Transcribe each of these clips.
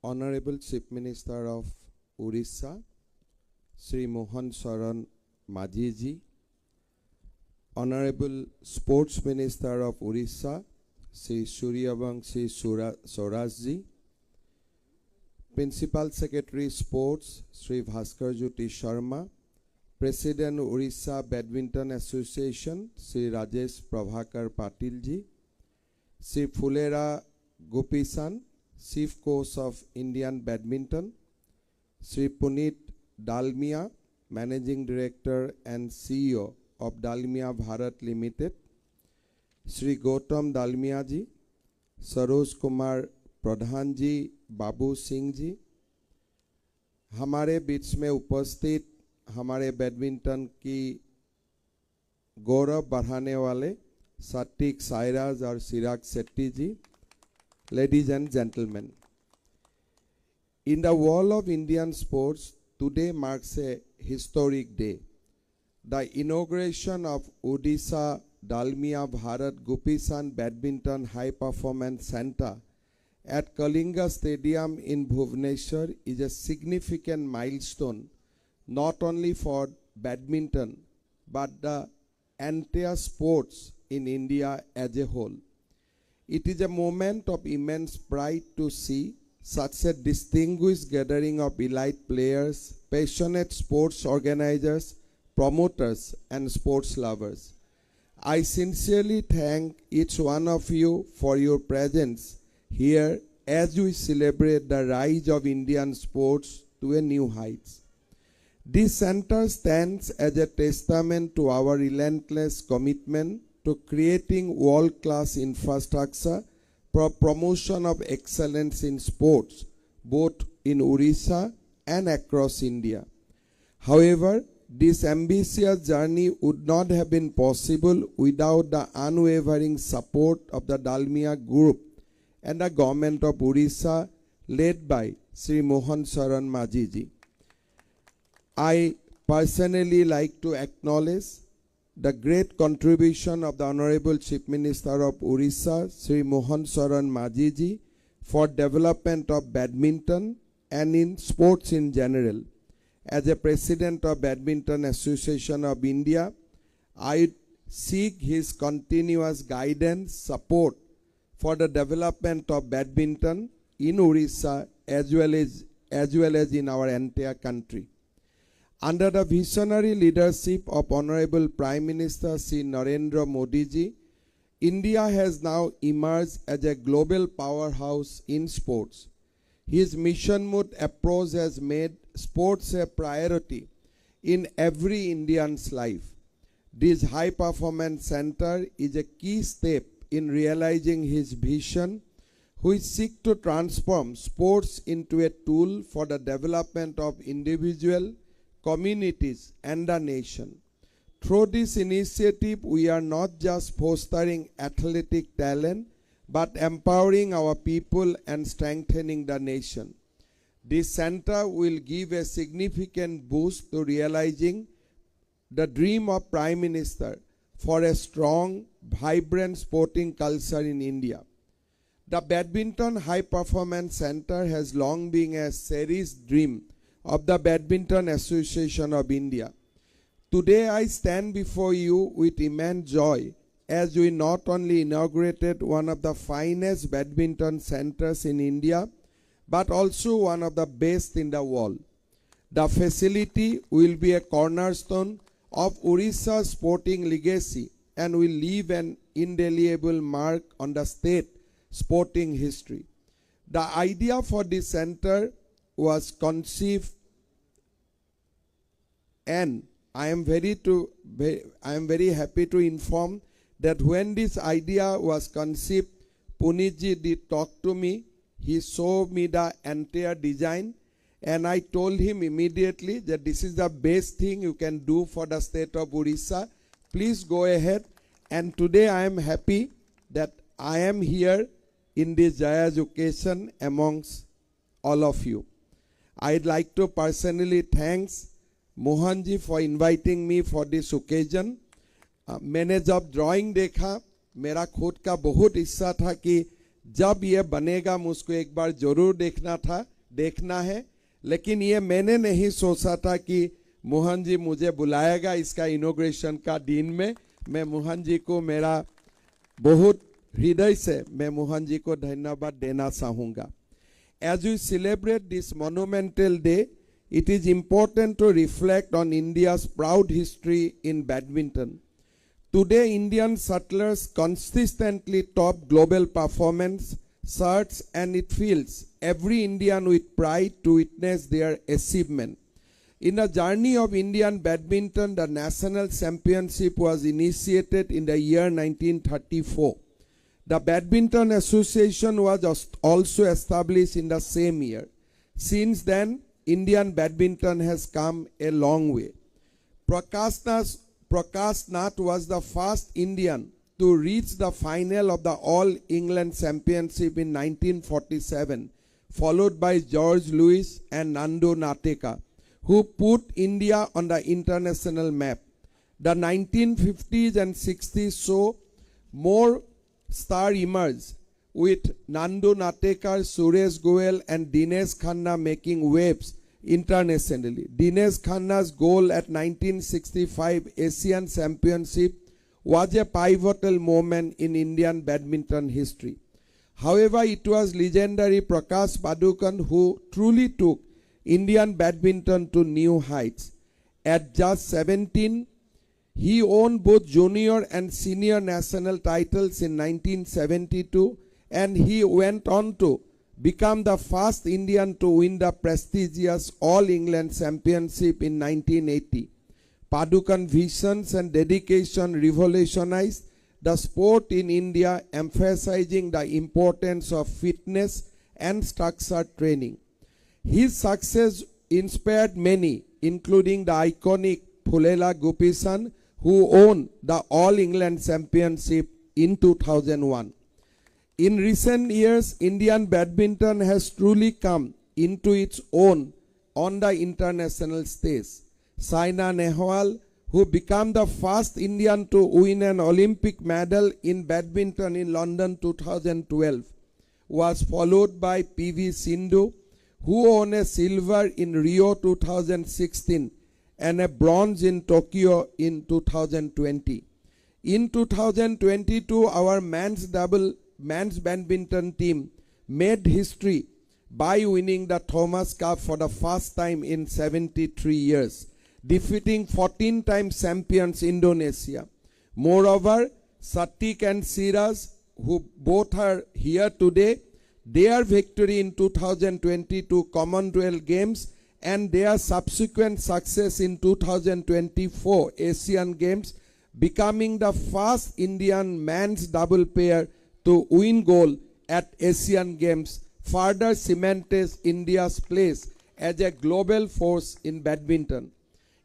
Honorable Chief Minister of Orissa, Sri Mohan Saran Majiji, Honorable Sports Minister of Orissa, Sri Suryavanshi Swarajji, Principal Secretary Sports, Sri Bhaskar Jyoti Sharma, President Orissa Badminton Association, Sri Rajesh Prabhakar Patilji, Sri Fulera Gopisan, Chief Coach of Indian Badminton, Sri Puneet Dalmia, Managing Director and CEO of Dalmia Bharat Limited, Sri Gautam Dalmia ji, Saroj Kumar Pradhan ji, Babu Singh ji, हमारे बीच में उपस्थित हमारे badminton की गौरव बढ़ाने वाले सात्विक साइराज और चिराग शेट्टी जी, ladies and gentlemen, in the world of Indian sports, today marks a historic day. The inauguration of Odisha Dalmia Bharat Gopisan Badminton High Performance Center at Kalinga Stadium in Bhubaneswar is a significant milestone not only for badminton but the entire sports in India as a whole. It is a moment of immense pride to see such a distinguished gathering of elite players, passionate sports organizers, promoters and sports lovers. I sincerely thank each one of you for your presence here as we celebrate the rise of Indian sports to a new heights. This center stands as a testament to our relentless commitment to creating world-class infrastructure for promotion of excellence in sports, both in Orissa and across India. However, this ambitious journey would not have been possible without the unwavering support of the Dalmia Group and the government of Orissa led by Sri Mohan Saran Majiji. I personally like to acknowledge the great contribution of the Honorable Chief Minister of Orissa, Sri Mohan Saran Majiji, for development of badminton and in sports in general. As a President of Badminton Association of India, I seek his continuous guidance, support for the development of badminton in Orissa as well as in our entire country. Under the visionary leadership of Honorable Prime Minister Sri Narendra Modi ji, India has now emerged as a global powerhouse in sports. His mission-mood approach has made sports a priority in every Indian's life. This high-performance center is a key step in realizing his vision, which seeks to transform sports into a tool for the development of individuals, communities, and the nation. Through this initiative, we are not just fostering athletic talent, but empowering our people and strengthening the nation. This center will give a significant boost to realizing the dream of Prime Minister for a strong, vibrant sporting culture in India. The Badminton High Performance Center has long been a cherished dream of the Badminton Association of India. Today I stand before you with immense joy as we not only inaugurated one of the finest badminton centers in India, but also one of the best in the world. The facility will be a cornerstone of Orissa's sporting legacy and will leave an indelible mark on the state sporting history. The idea for this center was conceived, and I am very happy to inform that when this idea was conceived, Puneetji did talk to me. He showed me the entire design, and I told him immediately that this is the best thing you can do for the state of Orissa. Please go ahead. And today I am happy that I am here in this joyous occasion amongst all of you. I'd like to personally thank Mohanji for inviting me for this occasion. मैंने जब drawing देखा, मेरा खुद का बहुत इच्छा था कि जब ये बनेगा मुझको एक बार जरूर देखना था, देखना है, लेकिन ये मैंने नहीं सोचा था कि मोहन जी मुझे बुलाएगा इसका इनॉग्रेशन का दिन में। मैं मोहन जी को मेरा बहुत हृदय से मैं मोहन जी को धन्यवाद देना चाहूँगा। As we celebrate this monumental day, it is important to reflect on India's proud history in badminton. Today, Indian shuttlers consistently top global performance charts, and it fills every Indian with pride to witness their achievement. In the journey of Indian badminton, the national championship was initiated in the year 1934. The Badminton Association was also established in the same year. Since then, Indian badminton has come a long way. Prakash Nath was the first Indian to reach the final of the All England Championship in 1947, followed by George Lewis and Nando Nateka, who put India on the international map. The 1950s and 60s saw more star emerge, with Nando Nateka, Suresh Goel and Dinesh Khanna making waves internationally. Dinesh Khanna's goal at 1965 Asian Championship was a pivotal moment in Indian badminton history. However, it was legendary Prakash Padukone who truly took Indian badminton to new heights. At just 17, he won both junior and senior national titles in 1972, and he went on to become the first Indian to win the prestigious All England Championship in 1980. Padukone's visions and dedication revolutionized the sport in India, emphasizing the importance of fitness and structured training. His success inspired many, including the iconic Phulela Gopichand, who won the All England Championship in 2001. In recent years, Indian badminton has truly come into its own on the international stage. Saina Nehwal, who became the first Indian to win an Olympic medal in badminton in London 2012, was followed by PV Sindhu, who won a silver in Rio 2016 and a bronze in Tokyo in 2020. In 2022, our men's badminton team made history by winning the Thomas Cup for the first time in 73 years, defeating 14-time champions Indonesia. Moreover, Satik and Siraj, who both are here today, their victory in 2022 Commonwealth Games and their subsequent success in 2024 Asian Games, becoming the first Indian men's double pair to win gold at Asian Games, further cements India's place as a global force in badminton.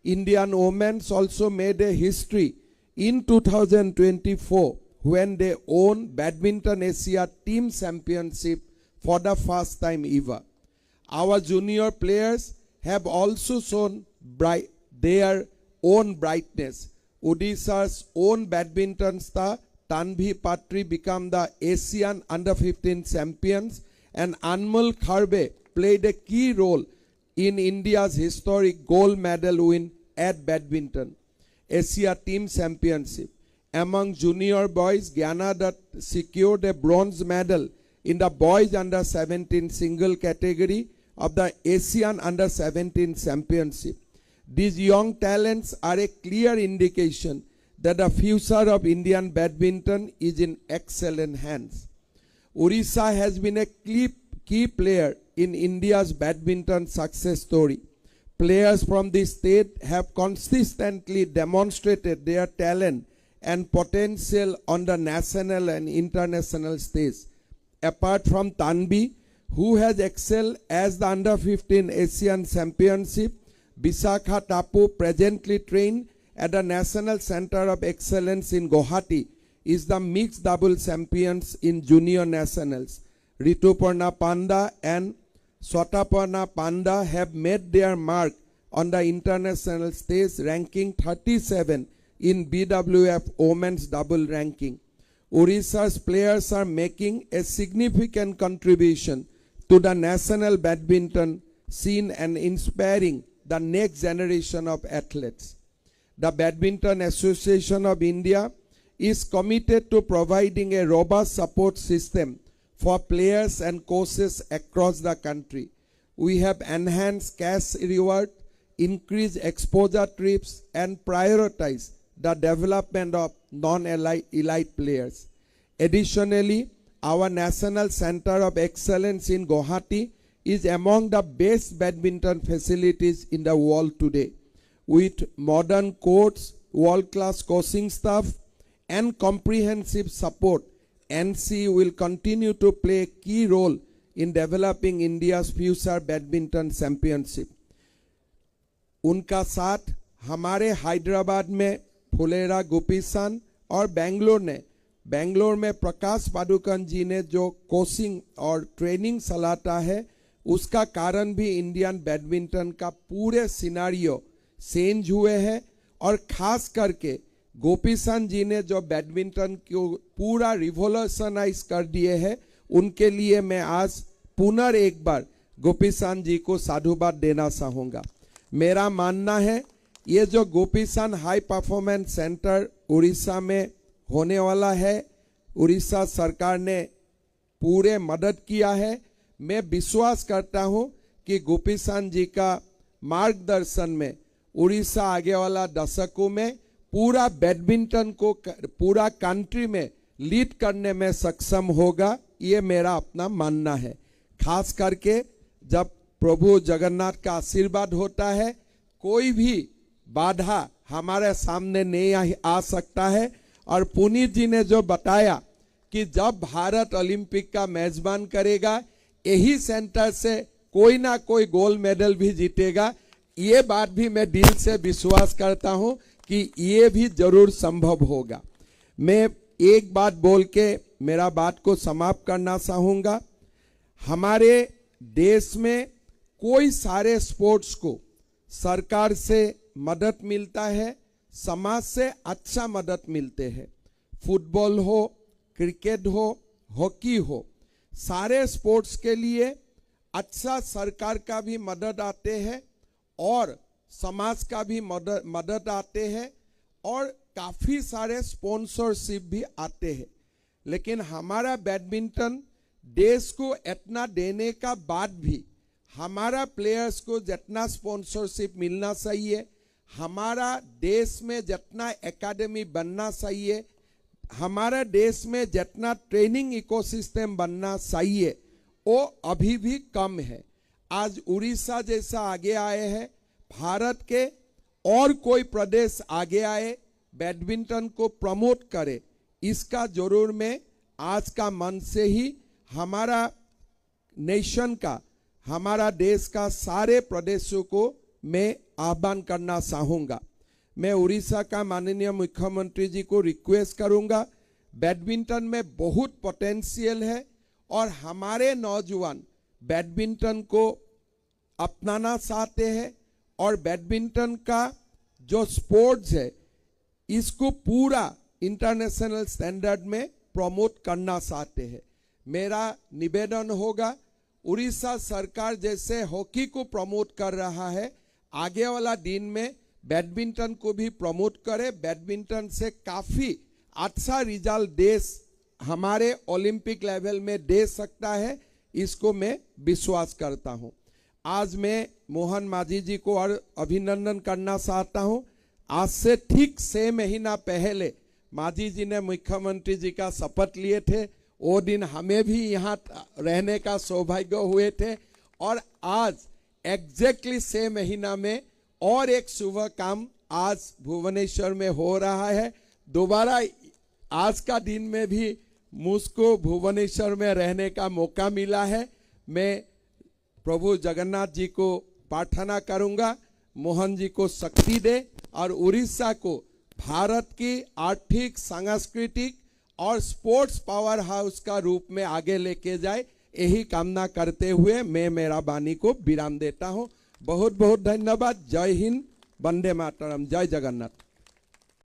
Indian women also made a history in 2024 when they won Badminton Asia Team Championship for the first time ever. Our junior players have also shown their own brightness. Odisha's own badminton star Tanvi Patri became the Asian Under-15 champions, and Anmol Kharbe played a key role in India's historic gold medal win at Badminton Asia Team Championship. Among junior boys, Gyanadat secured a bronze medal in the boys under-17 single category of the Asian Under-17 Championship. These young talents are a clear indication that the future of Indian badminton is in excellent hands. Odisha has been a key player in India's badminton success story. Players from this state have consistently demonstrated their talent and potential on the national and international stage. Apart from Tanvi, who has excelled as the Under-15 Asian Championship, Visakha Tapu, presently trained at the National Center of Excellence in Guwahati, is the mixed double champions in junior nationals. Rituparna Panda and Swataparna Panda have made their mark on the international stage, ranking 37 in BWF Women's Double ranking. Odisha's players are making a significant contribution to the national badminton scene and inspiring the next generation of athletes. The Badminton Association of India is committed to providing a robust support system for players and coaches across the country. We have enhanced cash reward, increased exposure trips, and prioritized the development of non-elite players. Additionally, our National Center of Excellence in Guwahati is among the best badminton facilities in the world today. With modern courts, world-class coaching staff, and comprehensive support, NC will continue to play a key role in developing India's future badminton championship. उनका साथ हमारे हैदराबाद में फुलेरा गोपीचंद और बेंगलोर में प्रकाश पादुकोण जी ने जो coaching और training चलाता है, उसका कारण भी इंडियन बैडमिंटन का पूरे सिनारियो चेंज हुए हैं। और खास करके गोपीचंद जी ने जो बैडमिंटन को पूरा रिवोल्यूशनाइज कर दिए हैं, उनके लिए मैं आज पुनः एक बार गोपीचंद जी को साधुवाद देना चाहूँगा। मेरा मानना है ये जो Gopichand high performance centre Orissa में होने वाला है, उड़ीसा सरकार ने पूरे मदद किया है। मैं विश्वास करता हूं कि गोपीचंद जी का मार्गदर्शन में उड़ीसा आगे वाला दशकों में पूरा बैडमिंटन को पूरा कंट्री में लीड करने में सक्षम होगा, ये मेरा अपना मानना है। खास करके जब प्रभु जगन्नाथ का आशीर्वाद होता है, कोई भी बाधा हमारे सामने नहीं आ सकता है। और पुनीत जी ने जो बताया कि जब भारत ओलंपिक का मेजबान करेगा, यही सेंटर से कोई ना कोई गोल्ड मेडल भी जीतेगा, ये बात भी मैं दिल से विश्वास करता हूं कि ये भी जरूर संभव होगा। मैं एक बात बोल के मेरा बात को समाप्त करना चाहूँगा। हमारे देश में कोई सारे स्पोर्ट्स को सरकार से मदद मिलता है, समाज से अच्छा मदद मिलते हैं। फुटबॉल हो, क्रिकेट हो, हॉकी हो, सारे स्पोर्ट्स के लिए अच्छा सरकार का भी मदद आते हैं और समाज का भी मदद आते हैं और काफ़ी सारे स्पॉन्सरशिप भी आते हैं। लेकिन हमारा बैडमिंटन देश को इतना देने का बाद भी हमारा प्लेयर्स को जितना स्पॉन्सरशिप मिलना चाहिए, हमारा देश में जितना एकेडमी बनना चाहिए, हमारा देश में जितना ट्रेनिंग इकोसिस्टम बनना चाहिए, वो अभी भी कम है। आज उड़ीसा जैसा आगे आए हैं, भारत के और कोई प्रदेश आगे आए, बैडमिंटन को प्रमोट करे, इसका जरूर मैं आज का मन से ही हमारा नेशन का, हमारा देश का सारे प्रदेशों को मैं आह्वान करना चाहूँगा। मैं उड़ीसा का माननीय मुख्यमंत्री जी को रिक्वेस्ट करूँगा, बैडमिंटन में बहुत पोटेंशियल है और हमारे नौजवान बैडमिंटन को अपनाना चाहते हैं और बैडमिंटन का जो स्पोर्ट्स है इसको पूरा इंटरनेशनल स्टैंडर्ड में प्रमोट करना चाहते हैं। मेरा निवेदन होगा, उड़ीसा सरकार जैसे हॉकी को प्रमोट कर रहा है, आगे वाला दिन में बैडमिंटन को भी प्रमोट करे। बैडमिंटन से काफ़ी अच्छा रिजल्ट देश हमारे ओलंपिक लेवल में दे सकता है, इसको मैं विश्वास करता हूं। आज मैं मोहन माझी जी को और अभिनंदन करना चाहता हूं। आज से ठीक 6 महीना पहले माझी जी ने मुख्यमंत्री जी का शपथ लिए थे, वो दिन हमें भी यहाँ रहने का सौभाग्य हुए थे और आज एग्जैक्टली 6 महीना में और एक शुभ काम आज भुवनेश्वर में हो रहा है। दोबारा आज का दिन में भी मुझको भुवनेश्वर में रहने का मौका मिला है। मैं प्रभु जगन्नाथ जी को प्रार्थना करूंगा, मोहन जी को शक्ति दे और उड़ीसा को भारत की आर्थिक, सांस्कृतिक और स्पोर्ट्स पावर हाउस का रूप में आगे लेके जाए, यही कामना करते हुए मैं मेरा वाणी को विराम देता हूं। बहुत बहुत धन्यवाद। जय हिंद, वंदे मातरम, जय जगन्नाथ।